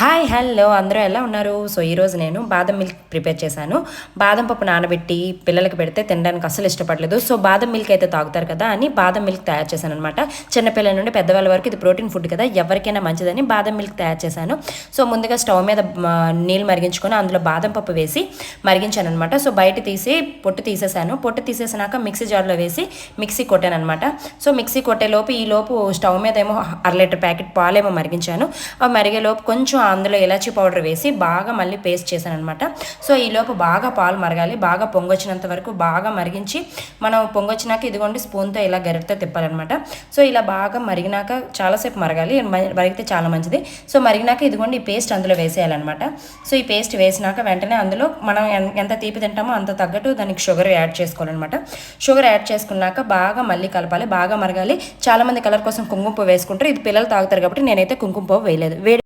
Hi hello అందరూ ఎలా ఉన్నారు? సో ఈరోజు నేను బాదం మిల్క్ ప్రిపేర్ చేశాను. బాదం పప్పు నానబెట్టి పిల్లలకి పెడితే తినడానికి అస్సలు ఇష్టపడలేదు. సో బాదం మిల్క్ అయితే తాగుతారు కదా అని బాదం మిల్క్ తయారు చేశాను అనమాట. చిన్నపిల్లల నుండి పెద్దవాళ్ళ వరకు ఇది ప్రోటీన్ ఫుడ్ కదా, ఎవరికైనా మంచిదని బాదం మిల్క్ తయారు చేశాను. సో ముందుగా స్టవ్ మీద నీళ్ళు మరిగించుకొని అందులో బాదం పప్పు వేసి మరిగించాను అనమాట. సో బయట తీసి పొట్టు తీసేసాను. పొట్టు తీసేసినాక మిక్సీ జార్లో వేసి మిక్సీ కొట్టాను అనమాట. సో మిక్సీ కొట్టేలోపు ఈలోపు స్టవ్ మీద ఏమో 1/2 లీటర్ ప్యాకెట్ పాలేమో మరిగించాను. అవి మరిగేలోపు కొంచెం అందులో ఇలాచీ పౌడర్ వేసి బాగా మళ్ళీ పేస్ట్ చేశాను అనమాట. సో ఈలోపు బాగా పాలు మరగాలి, బాగా పొంగొచ్చినంత వరకు బాగా మరిగించి మనం పొంగొచ్చినాక ఇదిగోండి స్పూన్తో ఇలా గరిటతో తిప్పాలన్నమాట. సో ఇలా బాగా మరిగినాక చాలాసేపు మరగాలి, మరిగితే చాలా మంచిది. సో మరిగినాక ఇదిగోండి ఈ పేస్ట్ అందులో వేసేయాలన్నమాట. సో ఈ పేస్ట్ వేసినాక వెంటనే అందులో మనం ఎంత తీపి తింటామో అంత తగ్గట్టు దానికి షుగర్ యాడ్ చేసుకోవాలన్నమాట. షుగర్ యాడ్ చేసుకున్నాక బాగా మళ్ళీ కలపాలి, బాగా మరగాలి. చాలామంది కలర్ కోసం కుంకుమ పువ్వు వేసుకుంటారు, ఇది పిల్లలు తాగుతారు కాబట్టి నేనైతే కుంకుమ పువ్వు వేయలేదు.